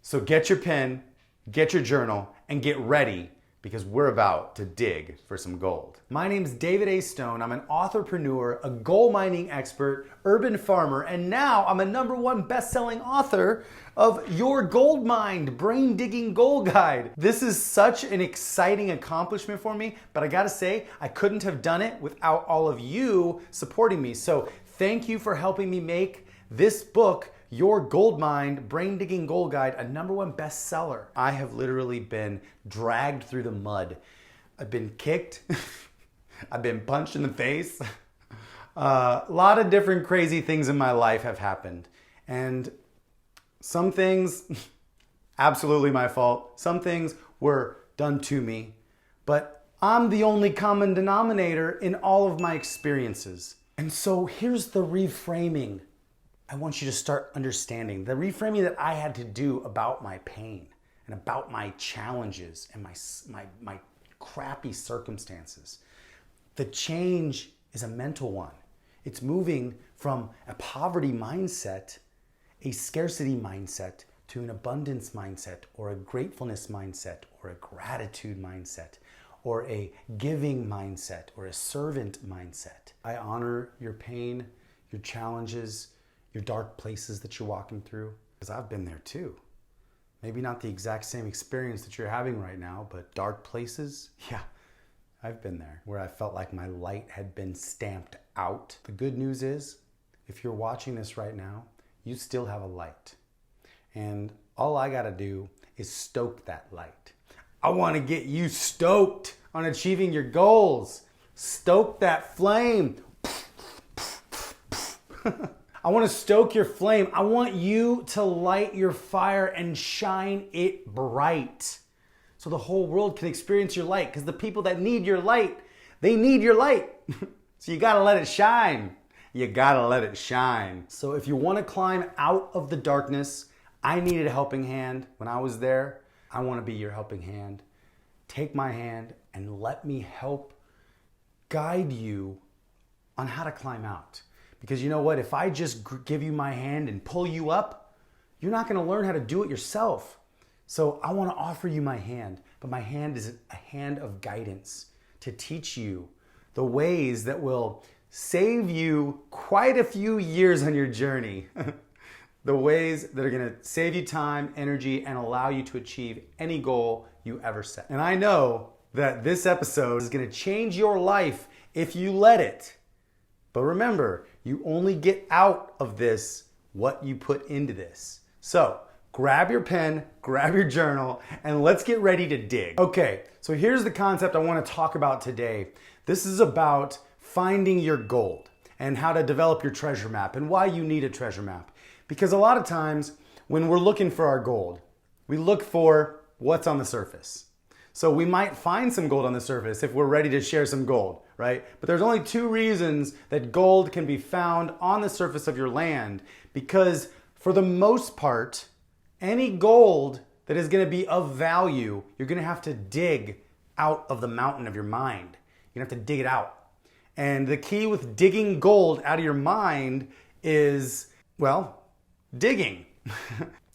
So get your pen, get your journal, and get ready because we're about to dig for some gold. My name's David A. Stone. I'm an authorpreneur, a gold mining expert, urban farmer, and now I'm a #1 best-selling author of Your Gold Mined Brain Digging Gold Guide. This is such an exciting accomplishment for me, but I gotta say, I couldn't have done it without all of you supporting me. So thank you for helping me make this book, Your Gold Mined Brain Digging Gold Guide, a #1 bestseller. I have literally been dragged through the mud. I've been kicked. I've been punched in the face. A lot of different crazy things in my life have happened. And some things, absolutely my fault. Some things were done to me. But I'm the only common denominator in all of my experiences. And so here's the reframing I want you to start understanding. The reframing that I had to do about my pain and about my challenges and my crappy circumstances. The change is a mental one. It's moving from a poverty mindset, a scarcity mindset, to an abundance mindset, or a gratefulness mindset, or a gratitude mindset, or a giving mindset, or a servant mindset. I honor your pain, your challenges, your dark places that you're walking through, because I've been there too. Maybe not the exact same experience that you're having right now, but dark places, yeah, I've been there, where I felt like my light had been stamped out. The good news is, if you're watching this right now, you still have a light. And all I gotta do is stoke that light. I wanna get you stoked on achieving your goals. Stoke that flame. I want to stoke your flame. I want you to light your fire and shine it bright so the whole world can experience your light, because the people that need your light, they need your light. So you got to let it shine. You got to let it shine. So if you want to climb out of the darkness, I needed a helping hand when I was there. I want to be your helping hand. Take my hand and let me help guide you on how to climb out. Because you know what? If I just give you my hand and pull you up, you're not going to learn how to do it yourself. So I want to offer you my hand, but my hand is a hand of guidance to teach you the ways that will save you quite a few years on your journey. The ways that are going to save you time, energy, and allow you to achieve any goal you ever set. And I know that this episode is going to change your life if you let it. But remember, you only get out of this what you put into this. So grab your pen, grab your journal, and let's get ready to dig. Okay, so here's the concept I want to talk about today. This is about finding your gold and how to develop your treasure map and why you need a treasure map. Because a lot of times when we're looking for our gold, we look for what's on the surface. So we might find some gold on the surface if we're ready to share some gold, right? But there's only 2 reasons that gold can be found on the surface of your land, because for the most part, any gold that is going to be of value, you're going to have to dig out of the mountain of your mind. You're going to have to dig it out. And the key with digging gold out of your mind is, well, digging.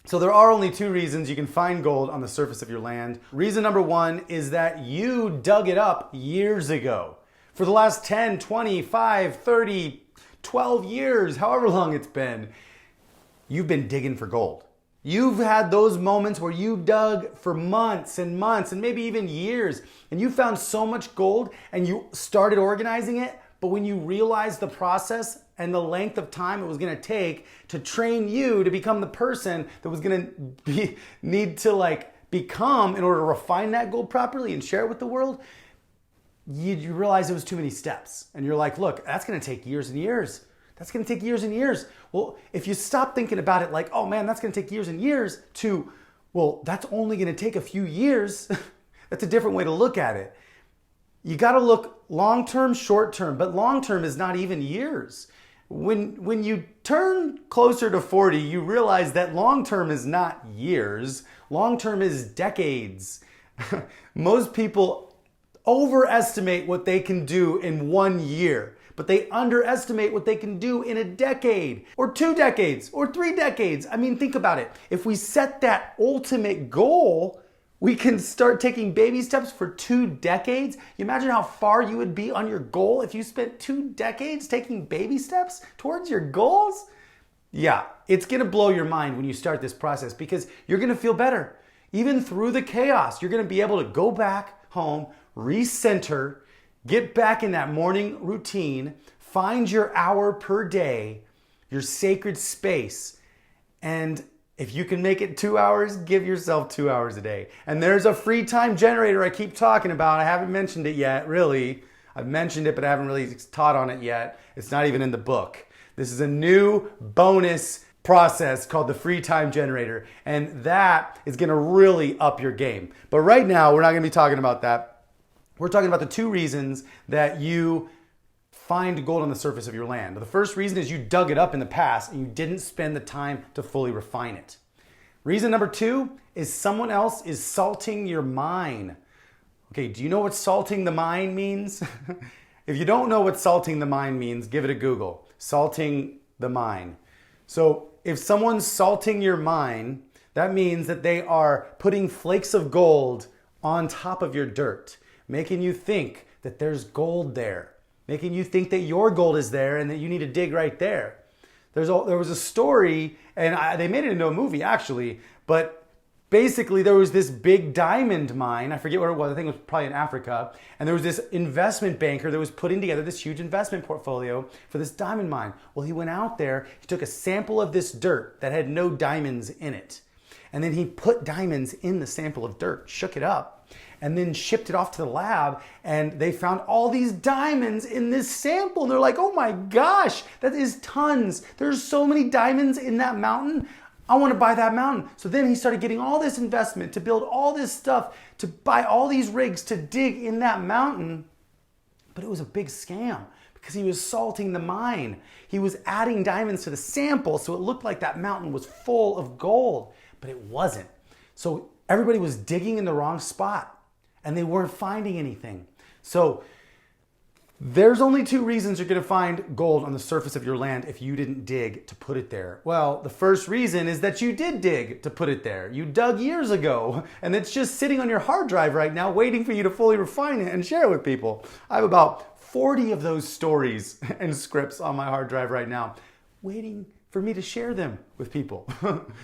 So there are only 2 reasons you can find gold on the surface of your land. Reason number 1 is that you dug it up years ago. For the last 10, 25, 30, 12 years, however long it's been, you've been digging for gold. You've had those moments where you dug for months and months and maybe even years, and you found so much gold and you started organizing it, but when you realized the process and the length of time it was going to take to train you to become the person that was going to need to become in order to refine that gold properly and share it with the world, you realize it was too many steps. And you're like, look, that's going to take years and years. That's going to take years and years. Well, if you stop thinking about it like, oh man, that's going to take years and years, to, well, that's only going to take a few years. That's a different way to look at it. You got to look long-term, short-term, but long-term is not even years. When you turn closer to 40, you realize that long-term is not years. Long-term is decades. Most people overestimate what they can do in 1 year. but they underestimate what they can do in a decade, or 2 decades, or 3 decades. I mean, think about it. If we set that ultimate goal, we can start taking baby steps for 2 decades. You imagine how far you would be on your goal if you spent 2 decades taking baby steps towards your goals? Yeah, it's gonna blow your mind when you start this process because you're gonna feel better. Even through the chaos, you're gonna be able to go back home, recenter, get back in that morning routine, find your hour per day, your sacred space, and if you can make it 2 hours, give yourself 2 hours a day. And there's a free time generator I keep talking about. I haven't mentioned it yet, really. I've mentioned it, but I haven't really taught on it yet. It's not even in the book. This is a new bonus process called the free time generator. And that is gonna really up your game. But right now, we're not gonna be talking about that. We're talking about the 2 reasons that you find gold on the surface of your land. The first reason is you dug it up in the past and you didn't spend the time to fully refine it. Reason number 2 is someone else is salting your mine. Okay, do you know what salting the mine means? If you don't know what salting the mine means, give it a Google. Salting the mine. So if someone's salting your mine, that means that they are putting flakes of gold on top of your dirt, making you think that there's gold there, making you think that your gold is there and that you need to dig right there. There was a story, and they made it into a movie actually, but basically there was this big diamond mine. I forget where it was. I think it was probably in Africa. And there was this investment banker that was putting together this huge investment portfolio for this diamond mine. Well, he went out there, he took a sample of this dirt that had no diamonds in it. And then he put diamonds in the sample of dirt, shook it up, and then shipped it off to the lab, and they found all these diamonds in this sample. And they're like, oh my gosh, that is tons. There's so many diamonds in that mountain. I want to buy that mountain. So then he started getting all this investment to build all this stuff, to buy all these rigs to dig in that mountain. But it was a big scam because he was salting the mine. He was adding diamonds to the sample so it looked like that mountain was full of gold, but it wasn't. So everybody was digging in the wrong spot and they weren't finding anything. So there's only 2 reasons you're gonna find gold on the surface of your land if you didn't dig to put it there. Well, the first reason is that you did dig to put it there. You dug years ago, and it's just sitting on your hard drive right now waiting for you to fully refine it and share it with people. I have about 40 of those stories and scripts on my hard drive right now, waiting for me to share them with people.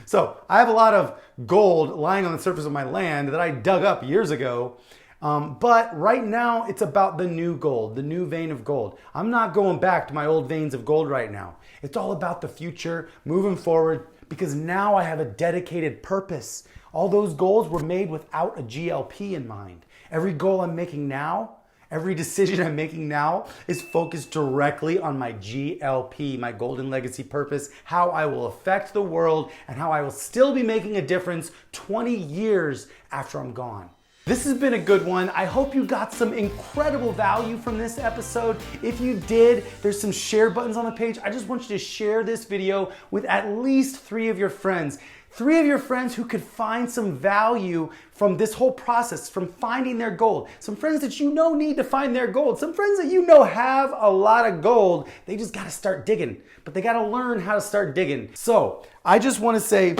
So I have a lot of gold lying on the surface of my land that I dug up years ago. But right now it's about the new gold, the new vein of gold. I'm not going back to my old veins of gold right now. It's all about the future, moving forward, because now I have a dedicated purpose. All those goals were made without a GLP in mind. Every goal I'm making now, every decision I'm making now is focused directly on my GLP, my golden legacy purpose, how I will affect the world and how I will still be making a difference 20 years after I'm gone. This has been a good one. I hope you got some incredible value from this episode. If you did, there's some share buttons on the page. I just want you to share this video with at least 3 of your friends. 3 of your friends who could find some value from this whole process, from finding their gold. Some friends that you know need to find their gold. Some friends that you know have a lot of gold. They just gotta start digging, but they gotta learn how to start digging. So I just wanna say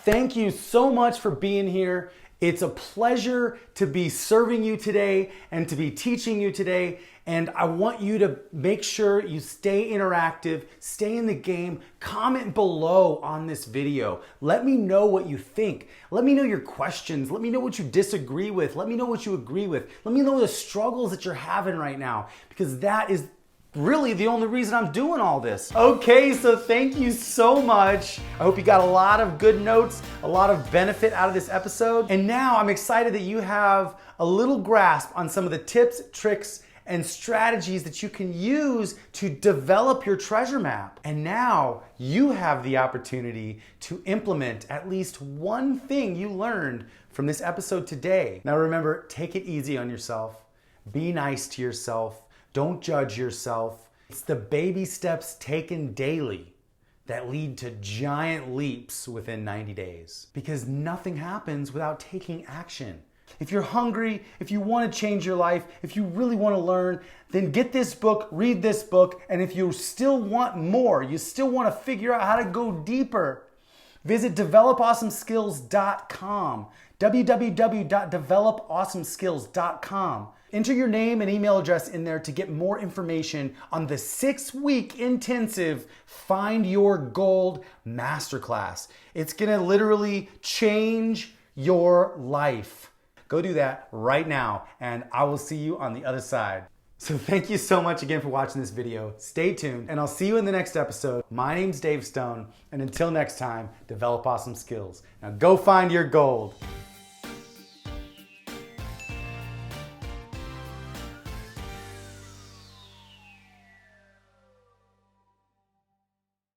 thank you so much for being here. It's a pleasure to be serving you today and to be teaching you today. And I want you to make sure you stay interactive, stay in the game, comment below on this video. Let me know what you think. Let me know your questions. Let me know what you disagree with. Let me know what you agree with. Let me know the struggles that you're having right now, because that is really the only reason I'm doing all this. Okay, so thank you so much. I hope you got a lot of good notes, a lot of benefit out of this episode. And now I'm excited that you have a little grasp on some of the tips, tricks, and strategies that you can use to develop your treasure map. And now you have the opportunity to implement at least one thing you learned from this episode today. Now remember, take it easy on yourself. Be nice to yourself. Don't judge yourself. It's the baby steps taken daily that lead to giant leaps within 90 days. Because nothing happens without taking action. If you're hungry, if you want to change your life, if you really want to learn, then get this book, read this book, and if you still want more, you still want to figure out how to go deeper, visit developawesomeskills.com, www.developawesomeskills.com. Enter your name and email address in there to get more information on the 6-week intensive Find Your Gold Masterclass. It's gonna literally change your life. Go do that right now, and I will see you on the other side. So thank you so much again for watching this video. Stay tuned, and I'll see you in the next episode. My name's Dave Stone, and until next time, develop awesome skills. Now go find your gold.